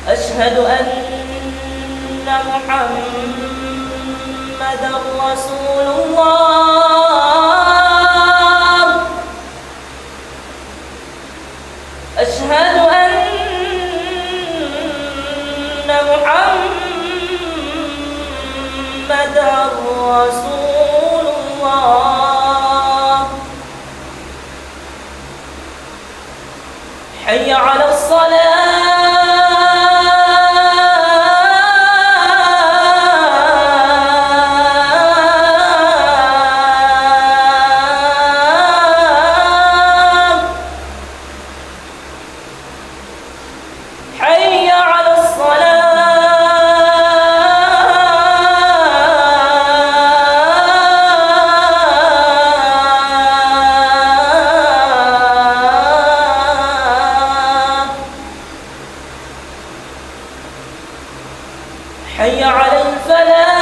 أشهد أن محمدا رسول الله أشهد أن محمدا رسول الله حي على الصلاة حي على الفلاح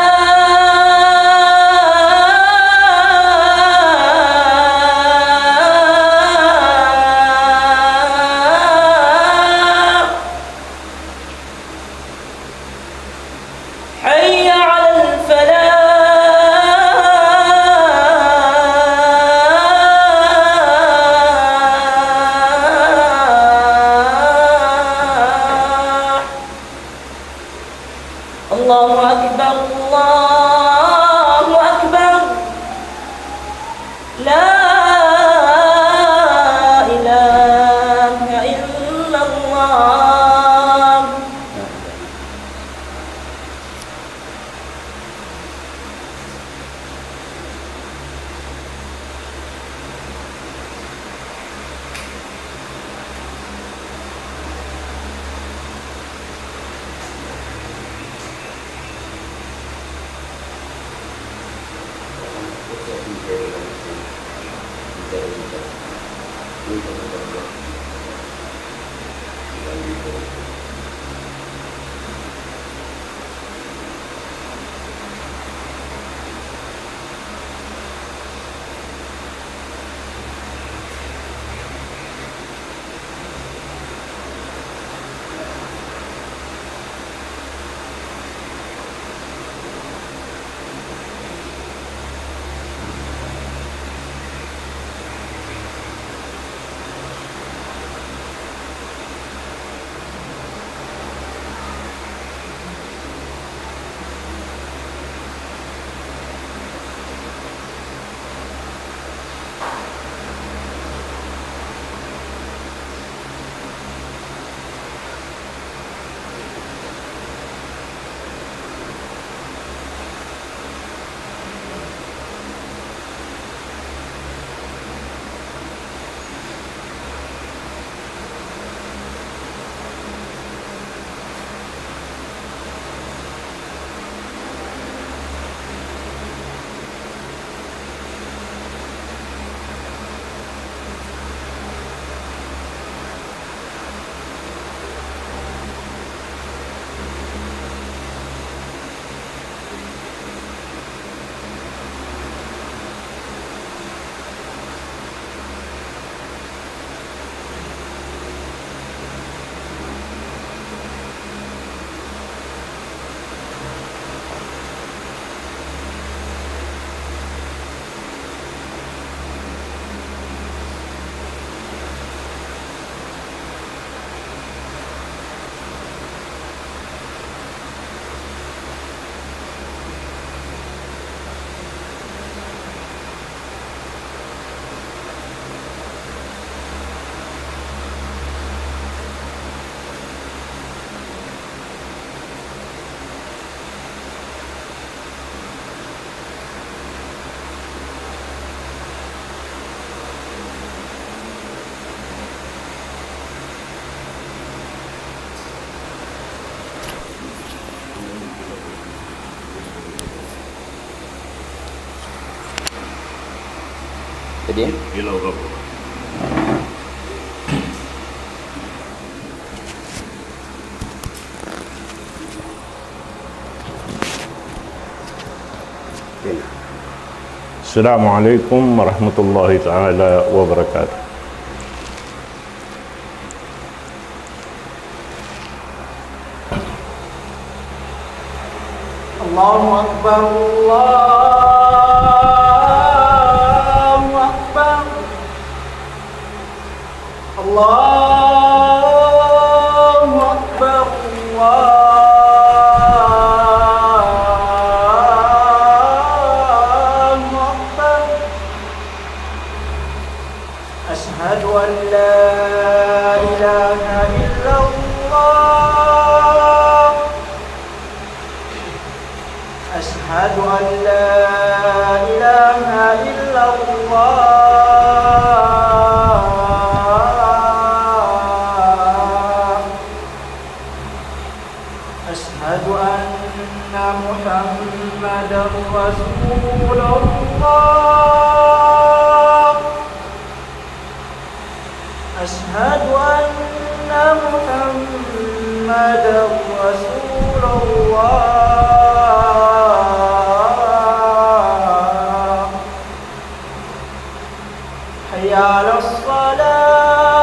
حي على الفلاح الله أكبر الله أكبر لا إله إلا الله Jadi Gila bro. Assalamualaikum warahmatullahi taala wabarakatuh. Allahu Akbar, Allahu Akbar, Allahu Akbar, Allahu Akbar. Ashhadu an la ilaha illallah, أشهد أن لا إله إلا الله، أشهد أن محمدا رسول الله، أشهد أن محمدا رسول الله. حي على الصلاة،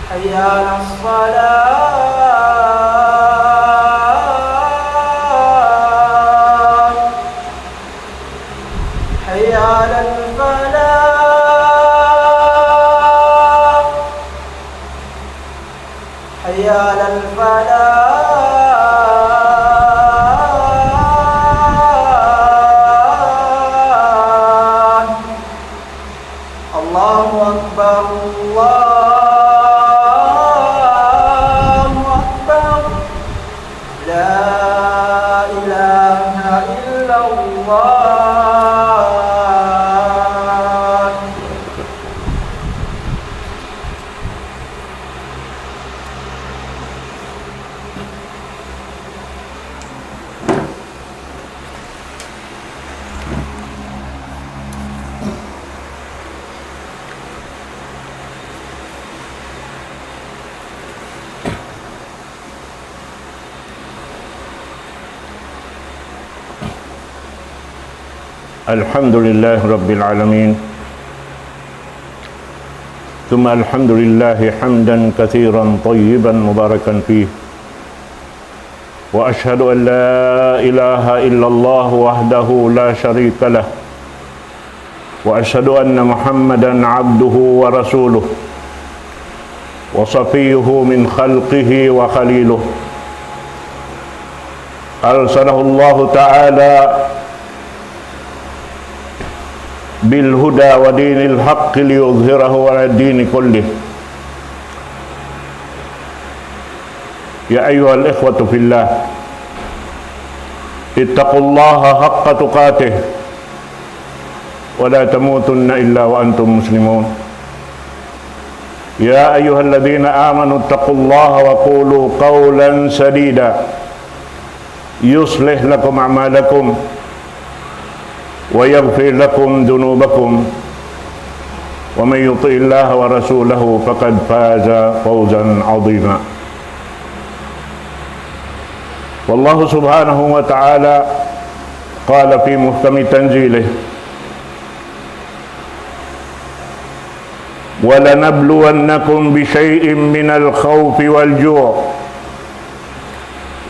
حي على الصلاة، حي على الفلاح، حي على الفلاح. الله أكبر، الله أكبر، لا إله إلا الله. Alhamdulillah Rabbil Alamin. Thumma alhamdulillahi hamdan kathiran tayyiban mubarakan fih. Wa ashhadu an la ilaha illallah wahdahu la syarika lah. Wa ashhadu anna Muhammadan abduhu wa rasuluh. Wa safiyuhu min khalqihi wa khaliluh. Arsalahu Allah Ta'ala bil huda wa dinil haqqi liyudhhirahu ala dini kullih. Ya ayyuhal ikhwatu fillah, ittaqullaha haqqa tuqatih wa la tamutunna illa wa antum muslimun. Ya ayyuhalladzina amanu ittaqullaha wa qulu qawlan sadida yuslih lakum a'malakum wa yaghfir lakum dhunubakum wa man yuti' Allaha wa rasulahu faqad faza fawzan 'azima. Wallahu subhanahu wa ta'ala qala fi muhkami tanzilih wa lanabluwannakum bi syai'in minal khawfi wal ju'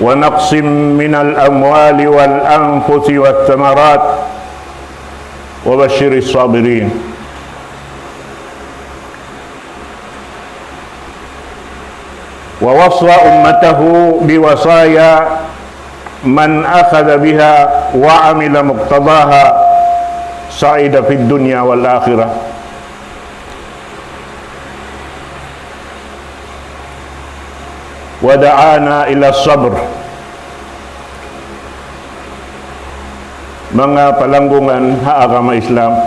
wa naqsim minal amwali wal anfusi wat thamarat wa basyiris sabirin. Wa wasa ummatahu biwasaya man akhadha biha wa amila muqtadaha sa'ida fid dunya wal akhirah. Wa da'ana ila sabr. Mga palanggungan ha agama Islam,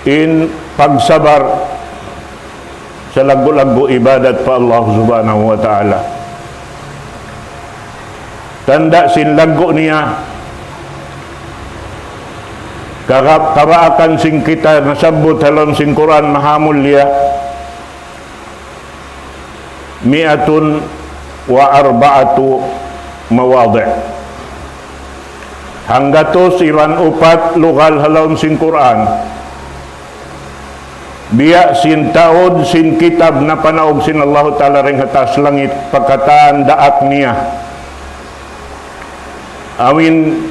in pagsabar sa lagu-lagu ibadat pa Allah subhanahu wa ta'ala. Tanda sin lagu niya karaakan sing kita nasabot halon sing Quran mahamul liya mi'atun wa arba'atu mawadi'. Hanggatos iban upat lugal halawm sin Quran. Biya sin taod sin kitab na panaog sin Allah Ta'ala ring hatas langit pagkataan daak niya. Awin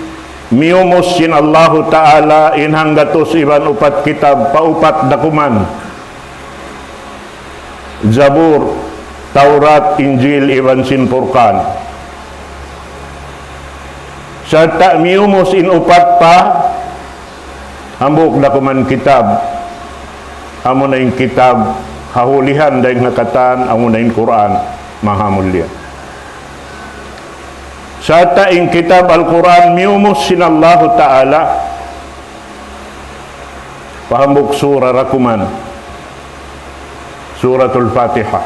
miumos sin Allah Ta'ala in hanggatos iban upat kitab paupat dakuman. Zabur, Taurat, Injil, iban sin Furqan. Serta miumos in upat pa hambuk dakuman kitab. Amo na yung kitab hahulihan dahil nakatan amo na yung Quran mahamulya. Serta in kitab Al-Quran miumos sin Allah Ta'ala pahambuk surah rakuman Suratul Fatihah.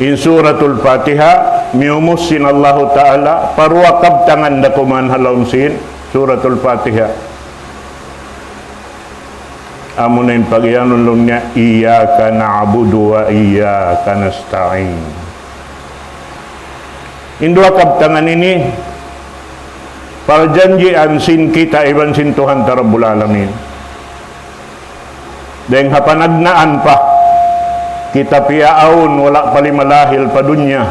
In Suratul Fatihah miumus sin Allah Ta'ala paruakab tangan dakuman halawm sin Suratul Fatihah. Amo na yung pag-ianulong niya, Iyaka na'budu wa iyaka nasta'in. Induakab tangan ini parjanjian sin kita iban sin Tuhan Rabbul Alamin. Deng hapanagnaan pa kita piyaon wala palimalahil pa dunya.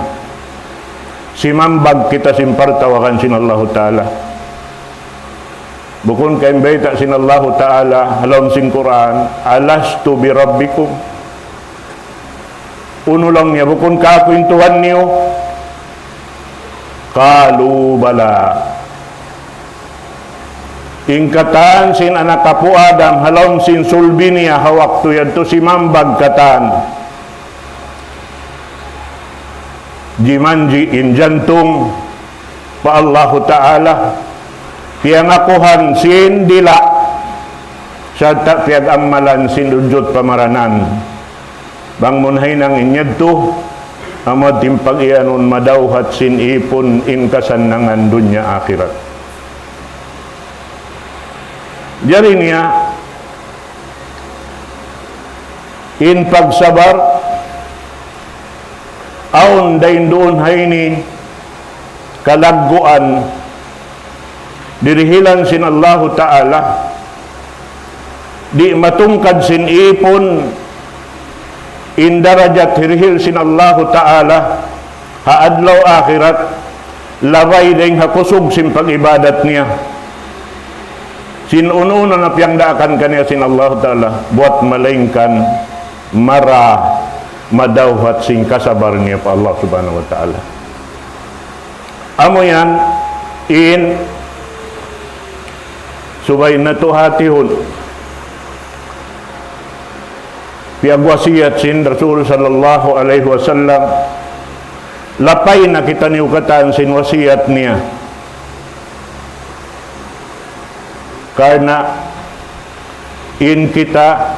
Simambag kita simpartawakan sin Allah Ta'ala. Bukun kay baita sin Allah Ta'ala halawm sin Quran, alastu bi rabbikum. Uno lang niya, bukun ka ako yung Tuhan niyo. Kalu bala. Ingkatan sin anak kapu Adam halawm sin sulbi niya hawak to yadto simambag katan. Jimanji in jantung pa Allah Ta'ala piangakuhan sin dila serta piagamalan sin udjot pamaranan bang munhay nang inyadto amad timpag iyanon madawhat sin ipon in kasannangan dunya akhirat. Jari niya in pagsabar aun dain doon hayni kalagguan dirihilan sin Allah Ta'ala di matungkad sin ipon in darajat hirihil sin Allah Ta'ala haadlaw akhirat labay ding hakusog sin pag-ibadat niya sin uno na piyangdaakan kaniya sin Allah Ta'ala buat malingkan mara madawhat sin kasabar niya pa Allah Subhanahu wa Ta'ala. Amo yan in subay na to hatihon piagwasiyat sin Rasul sallallahu alaihi wasallam lapay na kita niukatan sin wasiyat niya karena in kita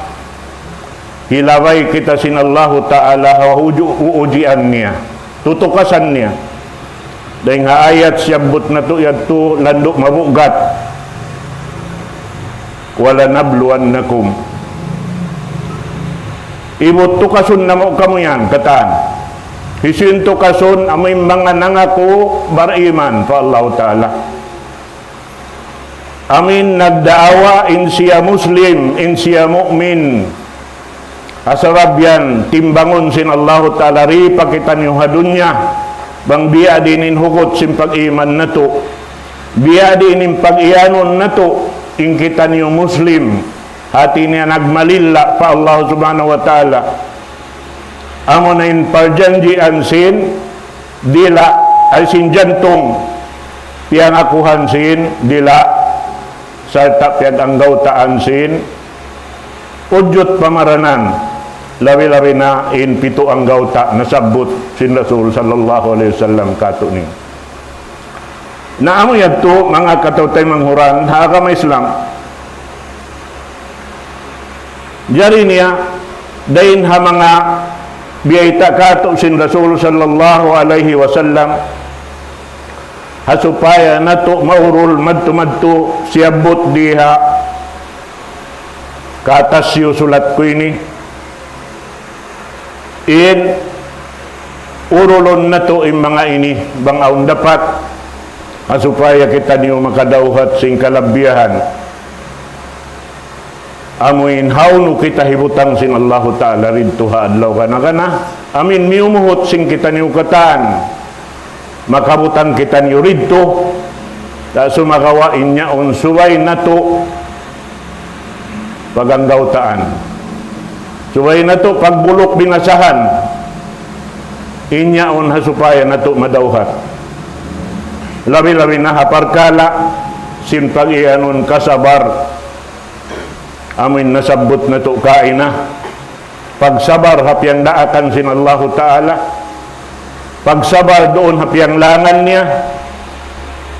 hilaway kita sin Allah Ta'ala ujian niya tutukasan niya dahil nga ayat siyabot na to yadto landok mabugat wala nabluwannakum ibot tukasun na mo kamo yan katan hisin tukasun amay mga nangako bariman pa Allah Ta'ala amin nagdaawa in siya muslim in siya mu'min asarab yan timbangon sin Allah Ta'ala ri pakitan yung hadunya bang biya dinin hukot sin pag-iman na to biya dinin pag-iyanon na to in kita niyo muslim hati niya nagmalilla pa Allah Subhanahu wa Ta'ala amo na in parjanjian sin dila ay sin jantong piangakuhan sin dila sarta piaganggaw taan sin udyot pamaranan lawi-lawi na in pito ang gawta nasabot sin Rasul sallallahu alaihi wasallam kato ni naamo yadto mga katawtay manghuran haka may Islam jari niya dain ha mga biyayta kato sin Rasul sallallahu alaihi wasallam hasupaya nato maurul madto siyabot diha katasyo sulat ko ini in urulon na to yung mga ini bang aun dapat supaya kita niyo makadauhat sing kalabihan amuin hawno kita hibutang sin Allahu Ta'ala rinto haadlaw kana amin miumuhot sing kita niyo kataan makabutang kita niyo rinto ta sumagawain niya suway na to paganggawtaan suway na to pagbulok binasahan inyaon hasupaya na to madauhat labi-labi na haparkala sin pag-ianon kasabar amin nasabot na to kaina pagsabar hapyang daakan sin Allahu Ta'ala pagsabar doon hapyang langan niya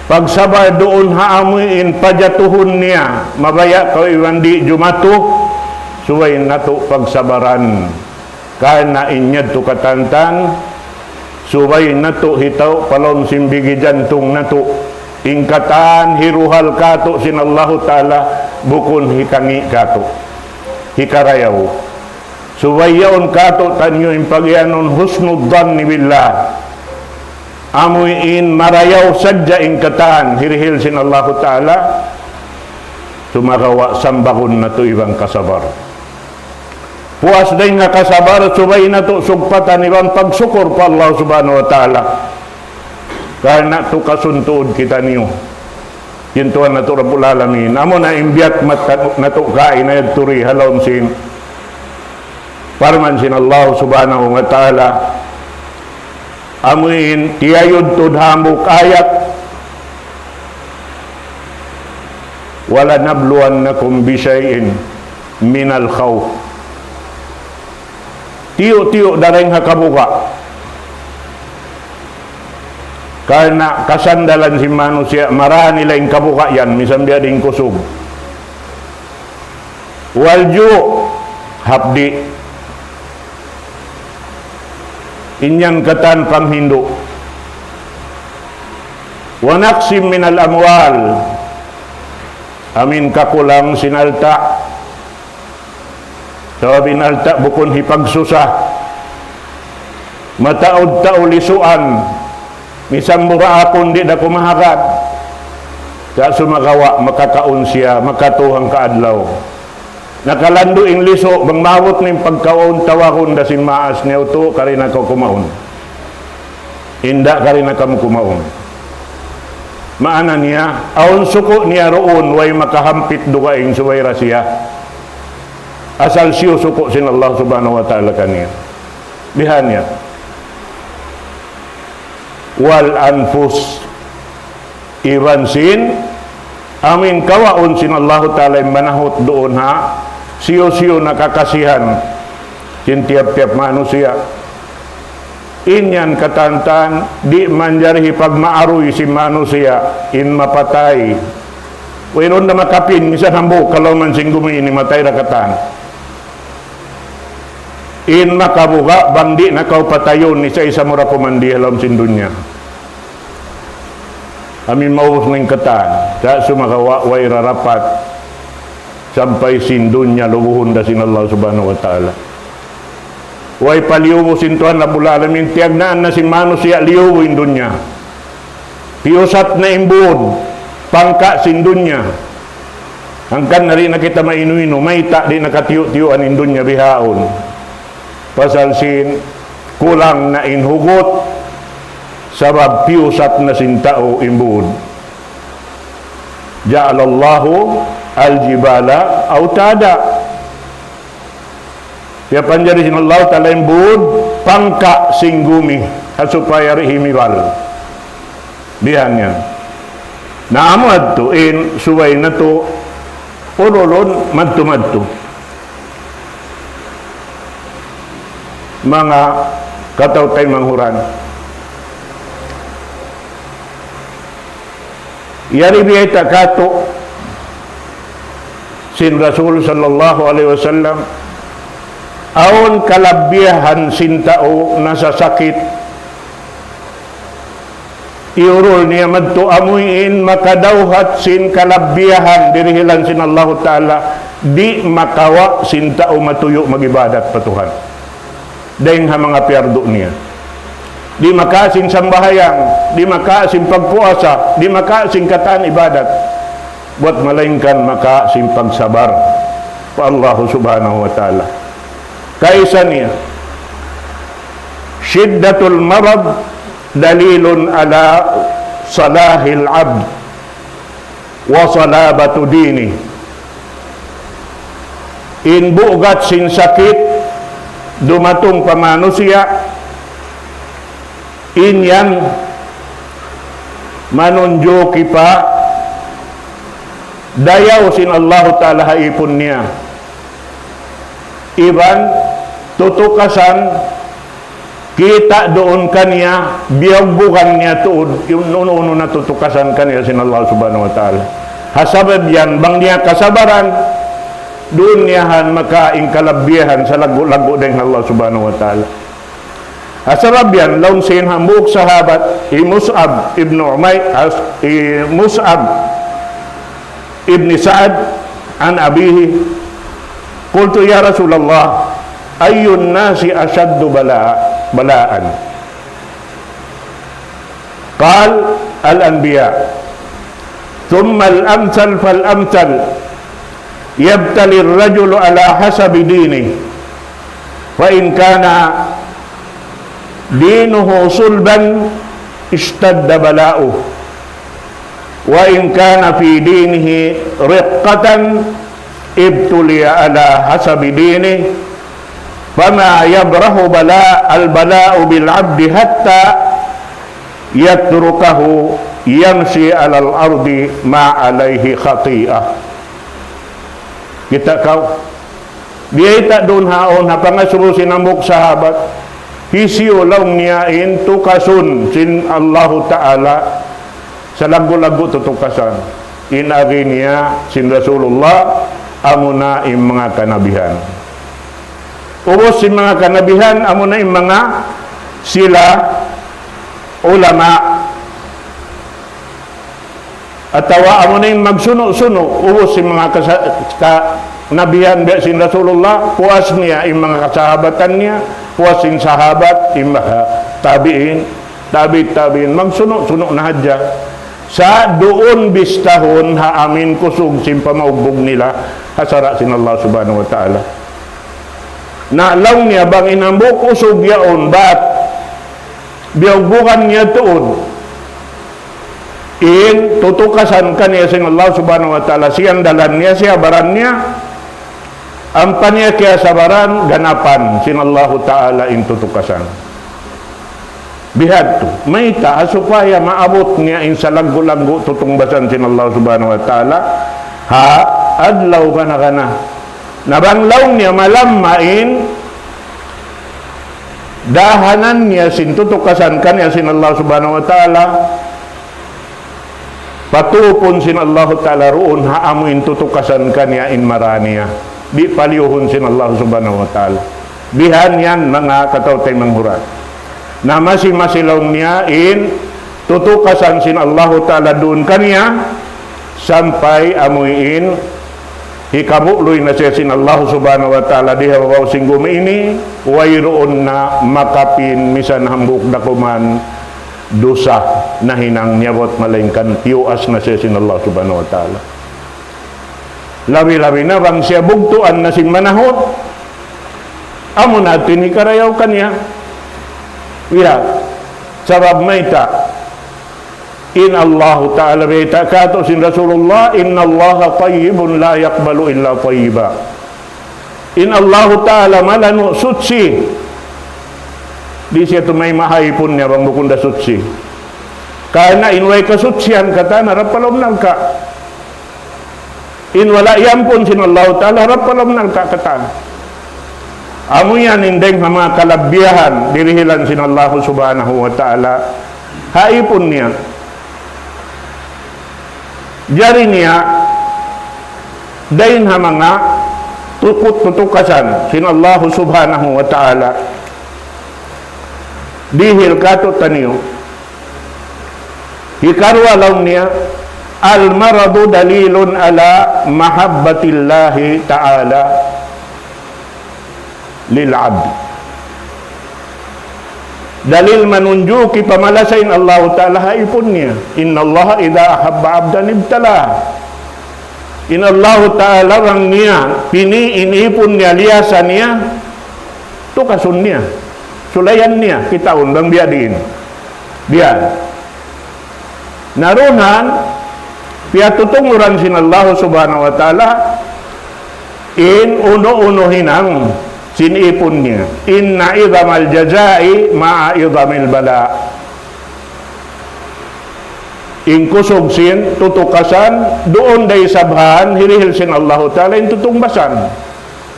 pagsabar doon haamuin pajatuhon niya mabaya ko iwan di jumato suway na to pagsabaran kana inyad to katantan subay na to hitaw palon simbigi jantung na to ingkatan hiruhal kato sin Allahu Ta'ala bukon hikangi kato hikarayaw subay yaon kato tanyo impagyanon husnud dhanni billah amuin marayaw sadya ingkatan hirihil sin Allahu Ta'ala sumagawa sambakon na to ibang kasabar puas day nga kasabar subay na to sugpatan ibang pagsukur pa Allah subhanahu wa ta'ala karena to kasuntuod kita niyo yuntuan na to Rabbul Alamin amo na imbiyat mat na to kain na turi halom sin parman sin Allah subhanahu wa ta'ala amuin tiyayod to dhamuk ayat wala nabluwannakum bisyai'in minal khawf tiyo-tiyo dareng hakabuka karena kasandalan si manusia marahan nila yung kabuka yan misam dia ding kusog walju hapdi inyan katan panghindo wanaksim minal amwal amin kakulang sinalta so binalta bukon hipagsusa mataod-taod lisuan misang mura akon di na kumahagat sa sumagawa makakaon siya makatuhang kaadlaw nakalando ing liso bang mawot ning pagkaon tawakon dasin maas niya to kari na ko kumaon inda kari na kam kumaon maana niya aon suko niya roon way makahampit dugaing suway siya asal siyo suko sin Allah subhanahu wa ta'ala kaniya bihannya wal anfus iban sin amin kawaon sin Allah ta'ala manahot doon ha siyo-siyo nakakasihan sin tiap-tiap manusia inyan katantan di manjarihi pagmaaruy si manusia in mapatay wainon na makapin misan hambok kalau man sing gumiin ni matay rakatan in makabuka bandi na kau patayon ni sa isa mura kumandi alam sin dunya amin maus ng katan sa sumakawa way rarapat sampai sin dunya lubuhon da sin Allah subhanahu wa ta'ala way paliubo sin Tuhan na bulalamin tiagnaan na si manusia liubo in dunya piusat na imbud pangka sin dunya hangkan na rin na kita mainuino may ta di nakatiyo-tiyuan in dunya bihaon pasal sin kulang na inhugot sabab piusat na sin tao imbud ja'alallahu aljibala autada ya panjari sin Allah ta'ala imbud pangka singgumi supaya rihimiwal dihannya na amad to in suway na to urulon madto-madto mga katawtay manghuran yari biyay takato sin Rasul sallallahu alaihi wasallam aon kalabihan sin tao nasasakit iurol niya madto amuin makadawhat sin kalabihan dirihilan sin Allah Ta'ala di makawa sin tao matuyo magibadat patuhan dahil ha mga piyardo niya di makasing sambahayang, di makasing pagpuasa, di makasing kataan ibadat, buat melainkan makasing pagsabar pa Allah subhanahu wa ta'ala. Kaisa niya, syiddatul marad dalilun ala salahil abd wa salabatu dini. In bugat sin sakit dumatong pamanusia, inyan manunjo kipa dayaw sin Allah ta'ala haipon niya. Iban tutukasan kita doon kanya, biyag bukan niya tuod, yung nuno na tutukasan kanya sin Allah subhanahu wa ta'ala. Hasabab yan, bang niya kasabaran, doon niyahan makaing kalabihan sa lago-lago din Allah subhanahu wa ta'ala. Hasabab yan, laun sin hambuk sahabat, Mus'ab ibn Mus'ab ibn Sa'ad an abihi, qultu ya Rasulullah, ayyun nasi asyaddu balaan? Qal al-anbiya, thumma al-amthal fal-amthal, yabtali ar-rajulu ala hasabi dinihi, fa in kana dinuhu sulban ishtadda bala'uhu, wa in kana fi dinihi riqqatan ibtuliya ala hasabi dinihi, fama yabrahu al-bala'u bil 'abdi hatta yatrukahu yamshi ala al-ardi ma alayhi khati'ah. Kita kau dia tak doon haon ha pangasurusin ang muk sahabat, hisiyo lang niyain tukasun sin Allah ta'ala sa lago-lago tutukasan. Inagi niya sin Rasulullah amuna im mga kanabihan. Ubos sin mga kanabihan amuna im mga sila ulama. Atawa amuna im magsuno-suno, ubos sin mga kanabihan biya sin Rasulullah, puas niya im mga kasahabatan niya, puas sin sahabat im mga tabi'in, magsuno-suno na hadya. Sa doon bistahon haamin kusog sin pamaugbog nila hasara sin Allah subhanahu wa ta'ala. Naalaw niya bang inambok kusog yaon bat biyagbukan niya tuod in tutukasan kaniya sin Allah subhanahu wa ta'ala, siyang dalan niya, siya baran niya, ang paniya kaya sabaran ganapan sin Allah ta'ala in tutukasan. Bihad to may ta supaya maabot niya in sa lago-lago tutungbasan sin Allah subhanahu wa ta'ala, ha adlaw kana nabanglaw niya malamain dahanan niya sin tutukasan kanya sin Allah subhanahu wa ta'ala, patupon sin Allah ta'ala roon haamuin tutukasan kanya in maraniya, di paliyuhon sin Allah subhanahu wa ta'ala. Bihan yan mga katawtay manghurat na masilaw niya in tutukasan sin Allah ta'ala doon kanya sampai amuin hikabuloy na siya sin Allah subhanahu wa ta'ala di hawaw singgumi ini wayroon na makapin misan hambuk dakuman dosa na hinang niyawat malingkan tiyuas na siya sin Allah subhanahu wa ta'ala. Labi-labi na bang siya bugtuan na sin manahot amo natin ikarayaw kanya. Ya, sabab maita in Allah ta'ala baita kato sin Rasulullah, inna Allah tayyibun la yaqbalu illa tayyiba. In Allah ta'ala malanu sutsi, di siya tumay mahayipon niya bang bukunda sutsi, karena inway kasutsian kata narapalom nang ka in wala yampun sin Allah ta'ala harapalom nang ka kata. Amo yan indeng mga kalabiyahan dirihilan sin Allah subhanahu wa ta'ala haipon niya. Jari niya dahin ha mga tutukasan sin Allah subhanahu wa ta'ala dihil kato taniyo hikarwa law niya al-maradu dalilun ala mahabbatillahi ta'ala lil abd. dalil menunjuki pamalasain Allah Ta'ala haipun niya. Inna Allah idha ahabba abdan ibtala. Inna Allah Ta'ala orang niya inipun niya liasan niya tu kasun niya sulayan niya kita undang biadin dia narunan piatutunguran sin Allah Subhanahu Wa Ta'ala in uno hinang sinipun niya. Inna idhamal jazai ma'a idhamil bala. In kusog sin tutukasan doon day sabhan hirihil sin Allah Ta'ala in tutungbasan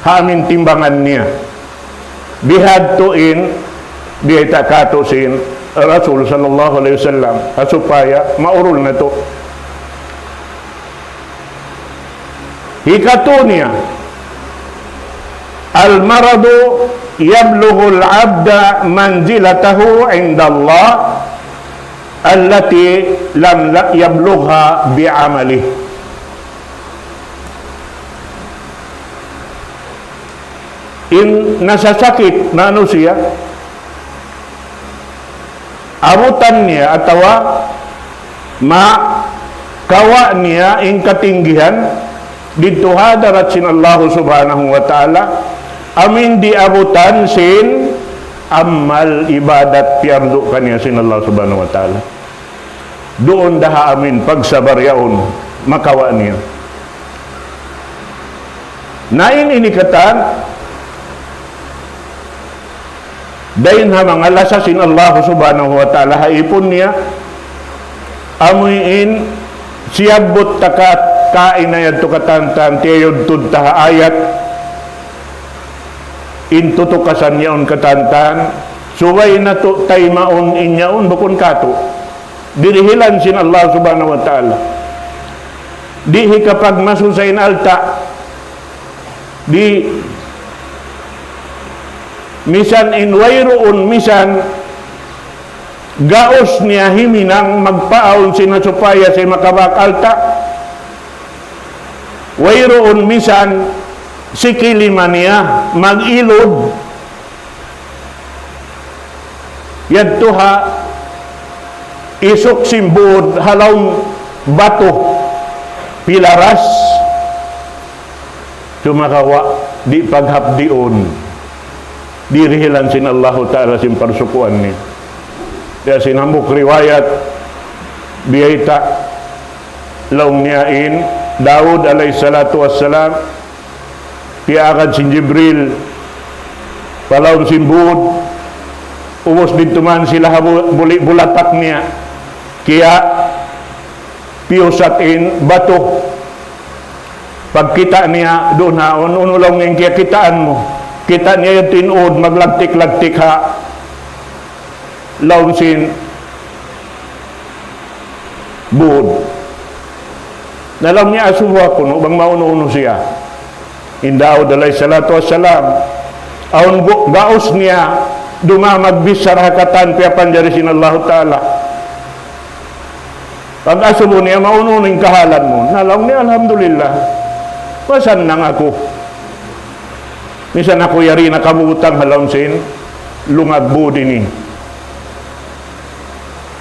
hamin timbangan niya bihad tuin biya takato sin Rasul sallallahu alaihi wasallam supaya maurul na to. Hikato niya al-maradu yablughu al-'abda manzilatahu 'inda Allah allati lam yablugha bi'amalihi. In nasasakit na siya, abutan niya atawa kawa niya in katinggihan dito hadarat sin Allah Subhanahu Wa Ta'ala amin di abutan sin amal ibadat piardo kanya sin Allah Subhanahu Wa Ta'ala. Doon daha amin pagsabar yaon makawa niya. Nain ini katan dahin ha mga lasasin Allah Subhanahu Wa Ta'ala haipon niya amuin siyabot takat kain na yad tukatantan tiyod tudta ayat intutukasan yaon katantan suway na to taymaon inyaon bukon kato dirihilan sin Allah Subhanahu Wa Ta'ala dihi kapag masusain alta di misan inwayroon misan gaos niya himinang magpaon sinasupaya sa makabakalta wayroon misan sikiliman niya mag-ilod yadtuha isok simbod halawng bato pilaras tumakawa di paghapdion dirihilan sin Allah Ta'ala sin parsukuan ni kaya sinambok riwayat biyayta laong niyain Daud alayhi salatu wassalam piakad sin Jibril palawon sin bud ubos dito man sila bulatak niya kaya piusatin bato pagkita niya doon haon unulong ng kaya kitaan mo kita niya yung tinod maglagtik-lagtik ha laon sin bud nalang niya asuwa ko no bang mauno-uno siya Daud alayhi salatu wassalam aun gaos niya dumamagbis sa rakatan piyapan jari sin Allah Ta'ala pag asubo niya maununing kahalan mo nalang niya alhamdulillah pasan nang ako misan ako yari nakabutang halong sin lungagbo din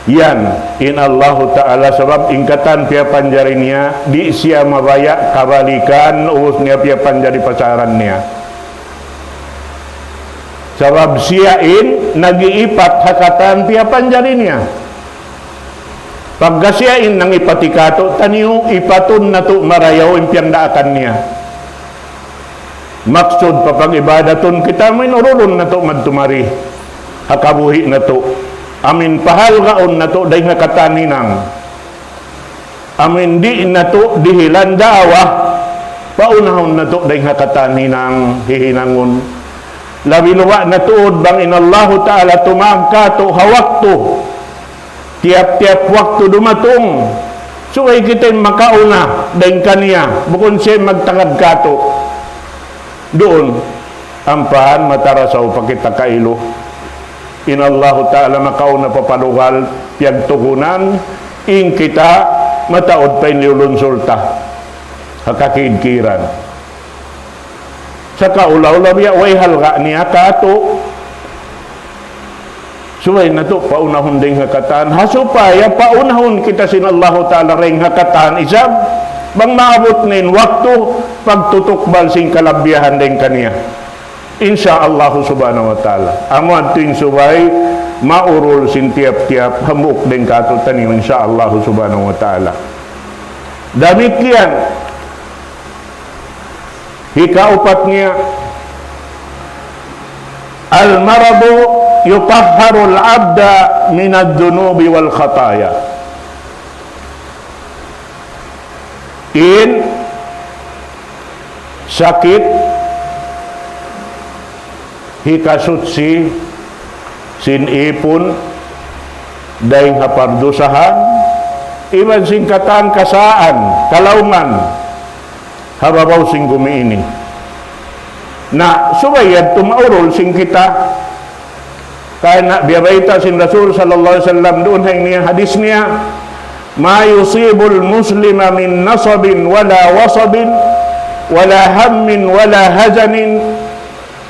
yan in Allah Ta'ala sabab ingkatan piyapan jari niya di siya mabaya kabalikan uus niya piyapan jari pasaran niya sabab siya nag-iipat hakatan piyapan jari niya pagka siya nang ipatikato taniyo ipatun na to marayaw impiyandaakan niya maksud papag ibadaton kita may norulon na to madtumari hakabuhi na to amin pahal gaon na to day nga kataninang amin di na to dihilan dawa paunahon na to day nga kataninang hihinangon labiluwa na tuod bang inallahu Ta'ala tumagkato hawakto tiap-tiap waktu dumatong suway kita makauna day kaniya bukon siya magtangad kato doon ampahan matarasaw pakita kailo inallahu Ta'ala makauna papalugal piyagtukunan ing kita mataod pa inilunsulta hakakidkiran sa kaulaw labiya way halga niya kato Suway na to, paunahon din hakatan. Hasupaya, paunahon kita sinallahu ta'ala ring hakatan. Isab, bang maabot nin waktu pagtutukbal sing kalabiyahan din kaniya. Insyaallah subhanahu wa ta'ala. Amad ting suway, maurul sin tiap-tiap, hamuk din katutan yun, insyaallah subhanahu wa ta'ala. Demikian, hikaupat niya, al-maradu yutahharul abda minad dunubi wal khataya. In sakit hikasutsi sin ipon daing hapardusahan iban singkatan kasaan kalaungan hababaw sing gumiini na subayad tumaurol sing kita kaya biyabaita sin Rasul sallallahu alaihi wasallam doon hang niya hadis niya ma yusibul muslima min nasabin wala wasabin wala hammin wala hazanin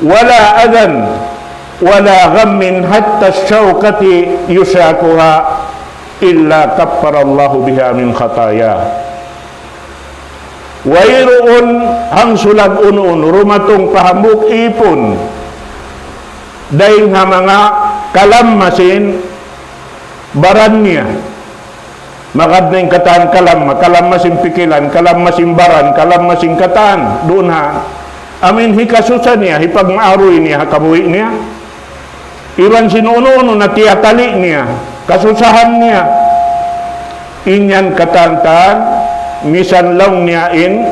wala adan wala ghammin hatta syauqati yushakuha illa kapparallahu biha min khataya. Wairuun hang sulag unun rumatong pahamuk ipon daing nga mga kalammasin baran niya makad na yung kataan kalammasin pikilan, kalammasin baran, kalammasin kataan doon ha amin hikasusan niya, hipag maaroy niya hakabuhi niya iban sinuno na tiyatali niya kasusahan niya inyan katantan misan lang niya in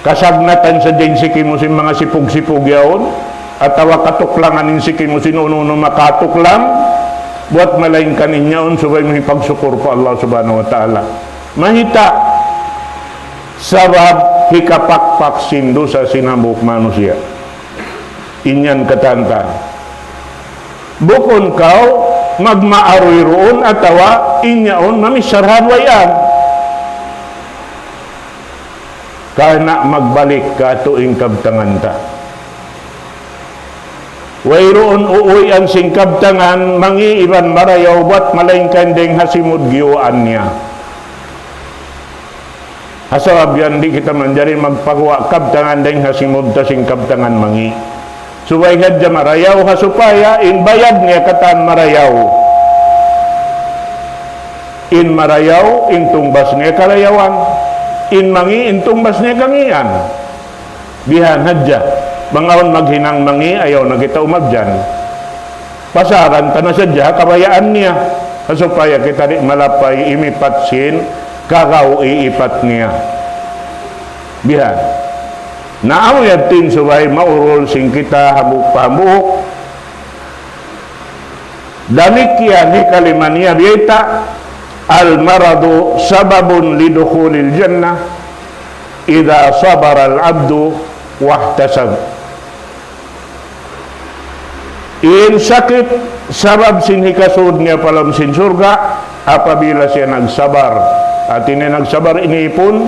kasagnatan sa dinsikin mo sin mga sipug-sipug yaon at tawa katuklangan in sikin mo sinuno makatuklang buat malain kanin yaon subay mo ipagsukur po Allah subhanahu wa ta'ala mahita sarab hikapakpak sindo sa sinabuk manusia inyan katantan bukon kau magmaaroy roon at tawa inyaon mamisarhan wayan kana magbalik ka tuing kabtangan ta. Wayroon uuy ang sing kabtangan mangiiban marayaw bat malaing kandeng hasimud giwaan niya. Hasawab yan di kita manjari magpagawa kabtangan deng hasimud ta sing kabtangan mangi. Suway hadya marayaw hasupaya in bayad niya katan marayaw. In marayaw in tungbas niya karayawan. In mangi intumbas niya kangian bihan hadya bangawon maghinang mangi ayaw na kita umabjan pasaran tanah sadya kabayaan niya supaya kita di malapay imipat sin kakaw iipat niya bihan naamuyad tin subay maurol sing kita habuk-habuk damikian hikaliman niya biyata al-maradu sababun lidukhulil jannah idza sabara al-abdu wahtasab. In sakit sabab sin hikasud niya palam sin surga apabila siya nagsabar at ini nagsabar iniipon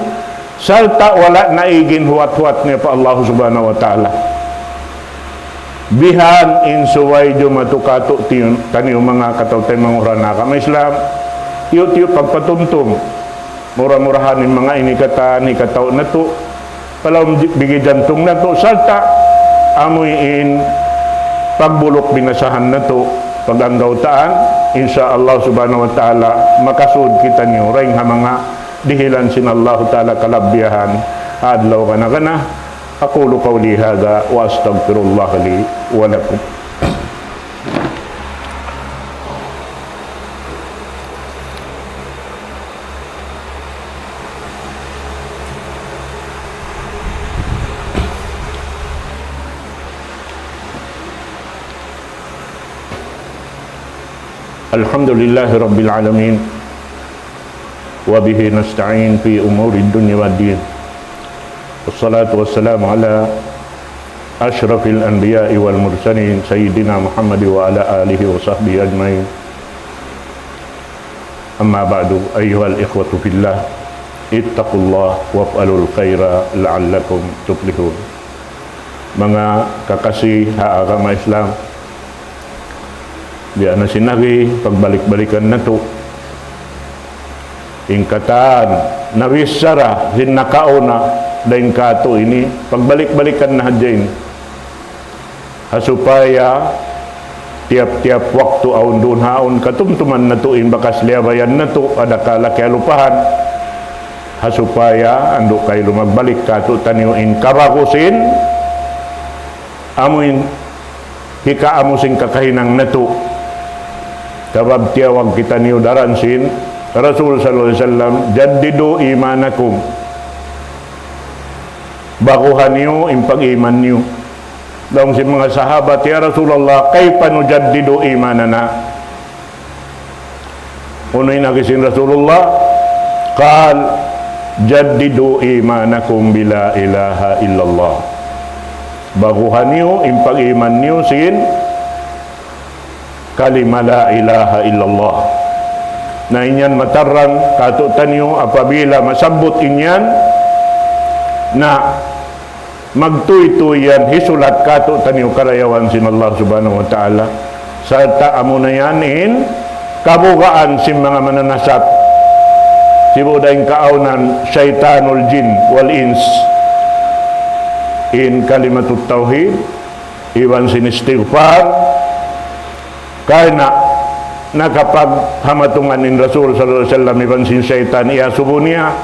salta wala naigin huwat-huwat niya pa Allah subhanahu wa ta'ala bihan in suway jumatukato taniyo mga katawtay mangurana kama Islam tiyo pagpatumtum murah-murahanin mga inikatan ikataw na to palaw bigi jantong na to salta amuyin pagbulok binasahan na to paganggaw-taan insyaallah subhanahu wa ta'ala makasud kita niyo ring ha mga dihilan sin Allah ta'ala kalabiyahan adlaw kana aqulu qawli hadha wa astaghfirullah li wa lakum. Alhamdulillahi Rabbil Alamin Wabihi nasta'in fi umuri dunya wa din Wassalatu wassalamu ala ashrafil anbiya'i wal mursalin Sayyidina Muhammad wa ala alihi wa sahbihi ajmain Amma ba'du ayyuhal ikhwatu fillah Ittaqullah waf'alul khaira la'allakum tuflihun Mga kakasih agama Islam Di ana sinagi pagbalik-balikan nato. Ingkatan nawisara hinakauna daing kato ini pagbalik-balikan na hadyain. Supaya tiap-tiap waktu aun dun haun katumtuman natuin bakas liabayan natu ada kala kaya lupahan. Supaya ando kay lumagbalik kato taniuin kabakusin amuin hika amusing kakahinang natu tabab tiawag kita niyo daransin Rasul sallallahu alaihi wasallam jaddidu imanakum baguhan niyo impag-iman niyo daw si mga sahabat ya Rasulullah kayfa nujaddidu imanana unoy nagisin Rasulullah qal jaddidu imanakum bila ilaha illallah baguhan niyo impag-iman niyo sin kalima la ilaha illallah na inyan matarang katutan niyo apabila masabot inyan na magtuy-tuyan hisulat katutan niyo karayawan sin Allah subhanahu wa ta'ala sa taamo na yan in kabugaan sin mga mananasat sibudaing kaaunan syaitanul jin wal ins in kalimatut tauhid iwan sin istighfar kaya nakapag hamatungan in Rasul sallallahu alaihi wasallam iban sin syaitan iya subunia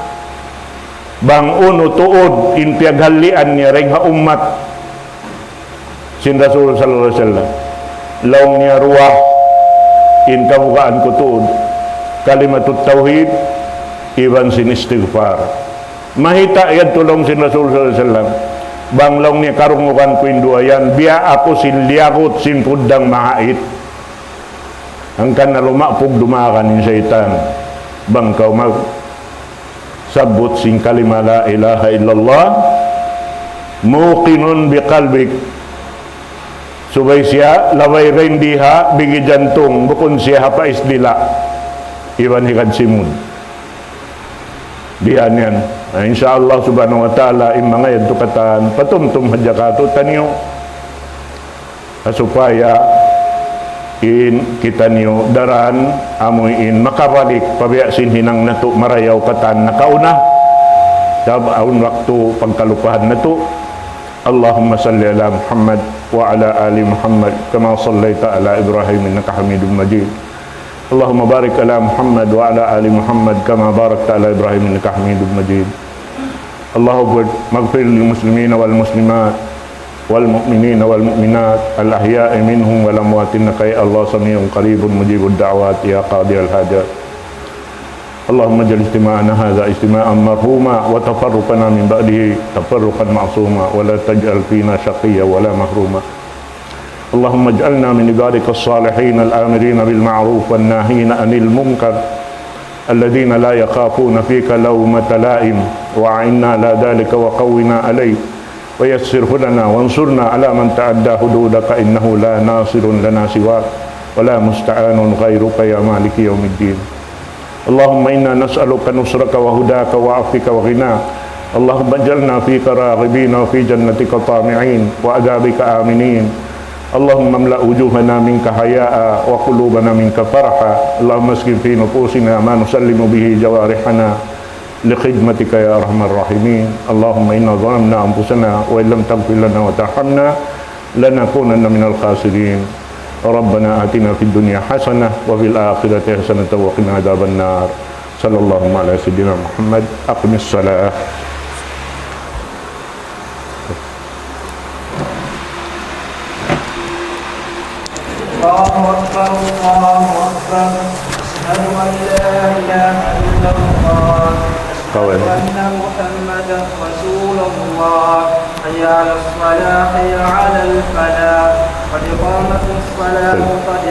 bang uno tuod in piaghalian niya ring ha ummat sin Rasul sallallahu alaihi wasallam laong niya ruah in kabukaan ko tuod kalimatut tauhid iban sin istighfar mahita yan tulong sin Rasul sallallahu alaihi wasallam bang laong niya karungukan ko induayan biya ako sin liagot sin pudang mahait angkan na lumapog dumakan yung syaitan bang kau mag sabot sing kalima la ilaha illallah muqinun biqalbik subay siya laway rin diha bigi jantung bukon siya hapa isdila iwan hikad simud dihan yan insyaallah subhanahu wa ta'ala imanga yan tukatan patumtum hadjakato tanyo supaya in kita niyo daran amoy in makabalik pabiyasin hinang nato marayaw katan nakauna dabaun waktu pagkalupahan nato Allahumma salli ala Muhammad wa ala ali Muhammad kama sallaita ala Ibrahim innaka Hamidum Majid Allahumma barik ala Muhammad wa ala ali Muhammad kama barakta ala Ibrahim innaka Hamidum Majid Allahumma maghfir lil muslimina wal muslimat والمؤمنين والمؤمنات الأحياء منهم والأموات إنك يا الله سميع قريب مجيب الدعوات يا قاضي الحاجات اللهم اجعل اجتماعنا هذا اجتماعا مرحوما وتفرقنا من بعده تفرقا معصوما ولا تجعل فينا شقيا ولا محروما اللهم اجعلنا من عبادك الصالحين الآمرين بالمعروف والناهين عن المنكر الذين لا يخافون فيك لومة لائم وأعنا على ذلك وقونا عليه ويسره لنا وانصرنا على من تعدى حدودك إنه لا ناصر لنا سواك ولا مستعان غيرك يا مالك يوم الدين اللهم إنا نسألك نصرك وهداك وعفوك وغناك اللهم اجعلنا فيك راغبين وفي جنتك طامعين وعذابك آمنين اللهم املأ وجوهنا منك حياء وقلوبنا منك فرحا اللهم اسكن في نفوسنا ما نسلم به جوارحنا لخدمتك يا أرحم الراحمين اللهم إنا ظلمنا أنفسنا وإن لم تغفر لنا وترحمنا لنكونن من الخاسرين ربنا آتنا في الدنيا حسنة وفي الآخرة حسنة وقنا عذاب النار صلى الله على سيدنا محمد أقم الصلاة الله أكبر الله أكبر أشهد أن لا إله إلا الله أشهد أن محمدا رسول الله حي على الصلاة حي على الفلاح قد قامت الصلاة قد